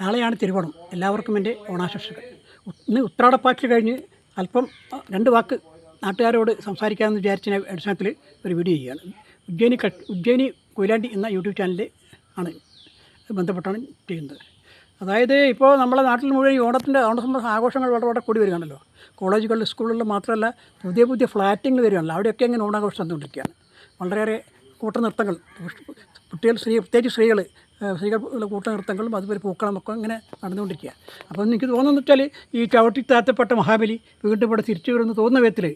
നാളെയാണ് തിരുവോണം. എല്ലാവർക്കും എൻ്റെ ഓണാശംസകൾ. ഇന്ന് ഉത്രാടപ്പാച്ചിൽ കഴിഞ്ഞ് അല്പം 2 വാക്ക് നാട്ടുകാരോട് സംസാരിക്കാമെന്ന് വിചാരിച്ച അടിസ്ഥാനത്തിൽ ഒരു വീഡിയോ ചെയ്യുകയാണ്. ഉജ്ജയിനി കൊയിലാണ്ടി എന്ന യൂട്യൂബ് ചാനലിൽ ആണ് ബന്ധപ്പെട്ടാണ് ചെയ്യുന്നത്. അതായത് ഇപ്പോൾ നമ്മളെ നാട്ടിൽ മുഴുവൻ ഈ ഓണസംബന്ധ ആഘോഷങ്ങൾ വളരെ കൂടി വരികയാണല്ലോ. കോളേജുകളിൽ സ്കൂളുകളിൽ മാത്രമല്ല പുതിയ ഫ്ലാറ്റുകൾ വരികയാണല്ലോ. അവിടെയൊക്കെ ഇങ്ങനെ ഓണാഘോഷം തന്നുകൊണ്ടിരിക്കുകയാണ്. വളരെയേറെ കൂട്ടനൃത്തങ്ങൾ, കുട്ടികൾ പ്രത്യേകിച്ച് സ്ത്രീകളുടെ കൂട്ടനൃത്തങ്ങളും അതുപോലെ പൂക്കളമൊക്കെ ഇങ്ങനെ നടന്നുകൊണ്ടിരിക്കുക. അപ്പോൾ എനിക്ക് തോന്നുന്നു വെച്ചാൽ ഈ ചവിട്ടിത്താത്തപ്പെട്ട മഹാബലി വീണ്ടും ഇവിടെ തിരിച്ചു വരുമെന്ന് തോന്നുന്ന വിധത്തിൽ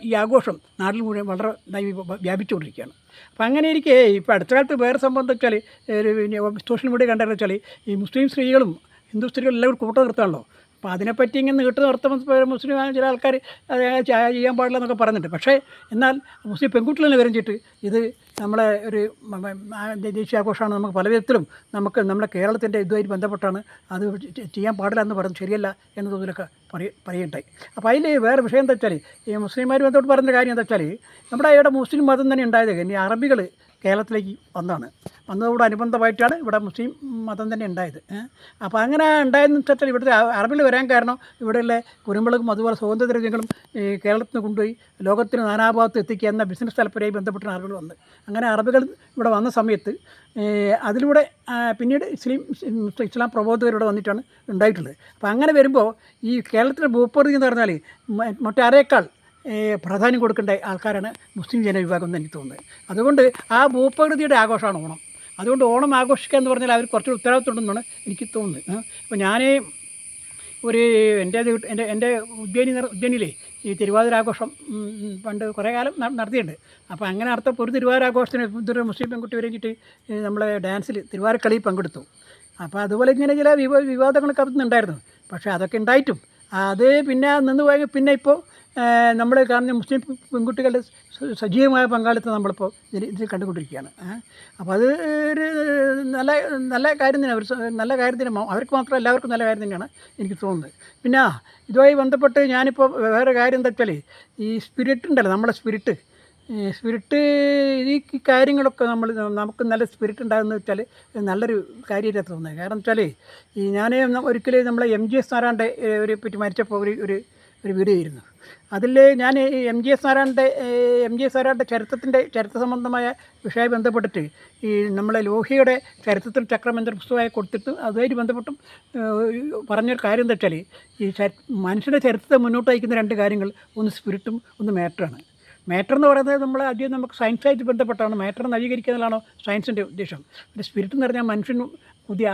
ഈ ആഘോഷം നാട്ടിൽ മുഴുവൻ വളരെ വ്യാപിച്ചുകൊണ്ടിരിക്കുകയാണ്. അപ്പോൾ അങ്ങനെ ഇരിക്കെ ഇപ്പോൾ അടുത്ത കാലത്ത് വേറെ സംഭവം എന്താ വെച്ചാൽ സോഷ്യൽ മീഡിയ കണ്ടെന്ന് വെച്ചാൽ ഈ മുസ്ലിം സ്ത്രീകളും ഹിന്ദു സ്ത്രീകളും എല്ലാവരും കൂട്ടം നിർത്താണല്ലോ. അപ്പോൾ അതിനെപ്പറ്റി ഇങ്ങനെ നീട്ട് നിർത്തുമ്പോൾ മുസ്ലിം ചില ആൾക്കാർ അത് ചെയ്യാൻ പാടില്ല എന്നൊക്കെ പറയുന്നുണ്ട്. പക്ഷേ എന്നാൽ മുസ്ലിം പെൺകുട്ടികൾ തന്നെ വരഞ്ചിട്ട് ഇത് നമ്മളെ ഒരു ദേശീയാഘോഷമാണ്, നമുക്ക് പല വിധത്തിലും നമ്മുടെ കേരളത്തിൻ്റെ ഇതുമായിട്ട് ബന്ധപ്പെട്ടാണ്, അത് ചെയ്യാൻ പാടില്ല എന്ന് പറയുന്നത് ശരിയല്ല എന്ന തോതിലൊക്കെ പറയുണ്ടായി. അപ്പോൾ അതിൽ വേറെ വിഷയം എന്താ വെച്ചാൽ ഈ മുസ്ലിംമാർ ബന്ധപ്പെട്ട് പറയുന്ന കാര്യം എന്താ വെച്ചാൽ നമ്മുടെ ഇവിടെ മുസ്ലിം മതം തന്നെ ഉണ്ടായത് ഇനി അറബികൾ കേരളത്തിലേക്ക് വന്നതോടനുബന്ധമായിട്ടാണ് ഇവിടെ മുസ്ലിം മതം തന്നെ ഉണ്ടായത്. അപ്പോൾ അങ്ങനെ ഉണ്ടായതെന്ന് വെച്ചാൽ ഇവിടുത്തെ അറബികൾ വരാൻ കാരണം ഇവിടെയുള്ള കുരുമുളകും അതുപോലെ സുഗന്ധദ്രവ്യങ്ങളും കേരളത്തിൽ നിന്ന് കൊണ്ടുപോയി ലോകത്തിന് നാനാഭാഗത്ത് എത്തിക്കുക എന്ന ബിസിനസ് താല്പര്യമായി ബന്ധപ്പെട്ടാണ് അറബികൾ വന്നത്. അങ്ങനെ അറബികൾ ഇവിടെ വന്ന സമയത്ത് അതിലൂടെ പിന്നീട് ഇസ്ലാം പ്രബോധകരിവിടെ വന്നിട്ടാണ് ഉണ്ടായിട്ടുള്ളത്. അപ്പോൾ അങ്ങനെ വരുമ്പോൾ ഈ കേരളത്തിലെ ഭൂപ്രകൃതി എന്ന് പറഞ്ഞാൽ മറ്റാരേക്കാൾ പ്രാധാന്യം കൊടുക്കേണ്ട ആൾക്കാരാണ് മുസ്ലിം ജനവിഭാഗം എന്ന് എനിക്ക് തോന്നുന്നത്. അതുകൊണ്ട് ആ ഭൂപ്രകൃതിയുടെ ആഘോഷമാണ് ഓണം. അതുകൊണ്ട് ഓണം ആഘോഷിക്കുക എന്ന് പറഞ്ഞാൽ അവർ കുറച്ച് ഉത്തരവാദിത്തമുണ്ടെന്നാണ് എനിക്ക് തോന്നുന്നത്. അപ്പോൾ ഞാൻ എൻ്റെ ഉജ്ജയിനിയിലെ ഈ തിരുവാതിരാഘോഷം പണ്ട് കുറേ കാലം നടത്തിയിട്ടുണ്ട്. അപ്പോൾ അങ്ങനെ ഒരു തിരുവാതിരാഘോഷത്തിന് ഇതൊരു മുസ്ലിം പെൺകുട്ടി വരേക്കിട്ട് നമ്മളെ ഡാൻസിൽ തിരുവാതിരക്കളി പങ്കെടുത്തു. അപ്പോൾ അതുപോലെ ഇങ്ങനെ ചില വിവാദങ്ങളൊക്കെ ഉണ്ടായിരുന്നു. പക്ഷേ അതൊക്കെ ഉണ്ടായിട്ടും അത് പിന്നെ നിന്ന് പോയി. പിന്നെ ഇപ്പോൾ നമ്മൾ കാണുന്ന മുസ്ലിം പെൺകുട്ടികളുടെ സജീവമായ പങ്കാളിത്തം നമ്മളിപ്പോൾ ഇതിൽ കണ്ടുകൊണ്ടിരിക്കുകയാണ്. അപ്പോൾ അത് ഒരു നല്ല കാര്യം തന്നെ, നല്ല കാര്യം തന്നെ, അവർക്ക് മാത്രമല്ല എല്ലാവർക്കും നല്ല കാര്യം തന്നെയാണ് എനിക്ക് തോന്നുന്നത്. പിന്നെ ഇതുമായി ബന്ധപ്പെട്ട് ഞാനിപ്പോൾ വേറെ കാര്യം എന്താ വെച്ചാൽ ഈ സ്പിരിറ്റ് ഉണ്ടല്ലോ, നമ്മളെ സ്പിരിറ്റ് ഈ കാര്യങ്ങളൊക്കെ നമുക്ക് നല്ല സ്പിരിറ്റ് ഉണ്ടാകുന്നത് വെച്ചാൽ നല്ലൊരു കാര്യമായിട്ട് തോന്നുന്നത്. കാരണം വെച്ചാൽ ഈ ഞാൻ ഒരിക്കലും നമ്മളെ MGS നാരായണൻ്റെ പറ്റി മരിച്ചപ്പോൾ ഒരു വീഡിയോ ആയിരുന്നു. അതിൽ ഞാൻ MGS നാരായണൻ്റെ ചരിത്ര സംബന്ധമായ വിഷയമായി ബന്ധപ്പെട്ടിട്ട് ഈ നമ്മളെ ലോഹിയുടെ ചരിത്രത്തിൽ ചക്രം എന്ന പുസ്തകമായി കൊടുത്തിട്ട് അതുമായിട്ട് ബന്ധപ്പെട്ടും പറഞ്ഞൊരു കാര്യം എന്താ വെച്ചാൽ ഈ മനുഷ്യൻ്റെ ചരിത്രത്തെ മുന്നോട്ട് നയിക്കുന്ന 2 കാര്യങ്ങൾ, ഒന്ന് സ്പിരിറ്റും ഒന്ന് മാറ്ററാണ്. മാറ്റർ എന്ന് പറയുന്നത് നമുക്ക് സയൻസായിട്ട് ബന്ധപ്പെട്ടാണ്. മാറ്റർ നവീകരിക്കുക എന്നുള്ളതാണോ സയൻസിൻ്റെ ഉദ്ദേശം. പിന്നെ സ്പിരിറ്റ് എന്ന് പറഞ്ഞാൽ മനുഷ്യന് പുതിയ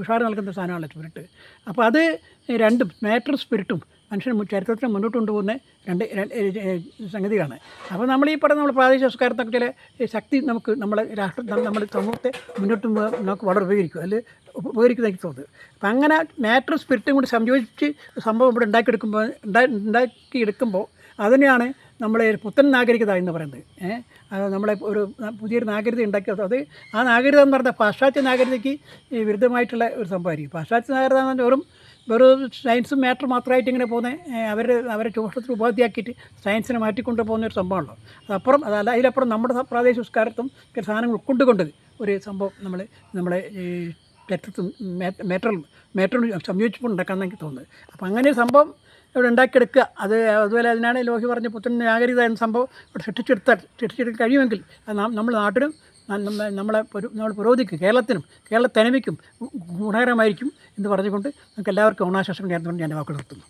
ഉഷാറ് നൽകുന്ന സാധനമാണല്ലോ സ്പിരിറ്റ്. അപ്പോൾ അത് രണ്ടും, മാറ്ററും സ്പിരിറ്റും മനുഷ്യൻ ചരിത്രത്തിന് മുന്നോട്ട് കൊണ്ടുപോകുന്ന 2 സംഗതികളാണ്. അപ്പോൾ നമ്മൾ ഈ പറയുന്ന പ്രാദേശിക സംസ്കാരത്തൊക്കെ ചില ശക്തി നമ്മുടെ നമ്മുടെ സമൂഹത്തെ മുന്നോട്ട് നമുക്ക് വളരെ ഉപകരിക്കും എനിക്ക് തോന്നുന്നത്. അപ്പം അങ്ങനെ മാറ്ററും സ്പിരിറ്റും കൂടി സംയോജിച്ച് സംഭവം ഇവിടെ ഉണ്ടാക്കിയെടുക്കുമ്പോൾ അതിനെയാണ് നമ്മളെ പുത്തൻ നാഗരികത എന്ന് പറയുന്നത്. നമ്മളെ ഒരു പുതിയൊരു നാഗരികത ഉണ്ടാക്കിയത്. അത് ആ നാഗരികത എന്ന് പറഞ്ഞാൽ പാശ്ചാത്യ നാഗരികതയ്ക്ക് വിരുദ്ധമായിട്ടുള്ള ഒരു സംഭവമായിരിക്കും. പാശ്ചാത്യ നാഗരികത എന്ന് പറഞ്ഞാൽ വെറും സയൻസും മാറ്റർ മാത്രമായിട്ട് ഇങ്ങനെ പോകുന്നത്, അവരെ ചൂഷണത്തിന് ഉപാധിയാക്കിയിട്ട് സയൻസിനെ മാറ്റിക്കൊണ്ട് പോകുന്ന ഒരു സംഭവമാണല്ലോ. അതിലപ്പുറം നമ്മുടെ പ്രാദേശിക സംസ്കാരത്തും സാധനങ്ങൾ ഉൾക്കൊണ്ടുകൊണ്ട് ഒരു സംഭവം നമ്മളെ ചരിത്രത്തും മാറ്ററും സംയോജിപ്പോൾ ഉണ്ടാക്കാമെന്ന് എനിക്ക് തോന്നുന്നത്. അപ്പോൾ അങ്ങനെ ഒരു സംഭവം ഇവിടെ ഉണ്ടാക്കിയെടുക്കുക, അതുപോലെ അതിനാണ് ലോഹി പറഞ്ഞ പുത്തൻ നാഗരികത എന്ന സംഭവം ഇവിടെ സൃഷ്ടിച്ചെടുക്കാൻ കഴിയുമെങ്കിൽ അത് നമ്മുടെ നാട്ടിനും നമ്മളെ പുരോഗതിക്കും കേരളത്തനിമയ്ക്കും ഗുണകരമായിരിക്കും എന്ന് പറഞ്ഞുകൊണ്ട് നമുക്ക് എല്ലാവർക്കും ഓണാശംസകൾ നേർന്നുകൊണ്ട് ഞാൻ വാക്കുകൾ നിർത്തുന്നു.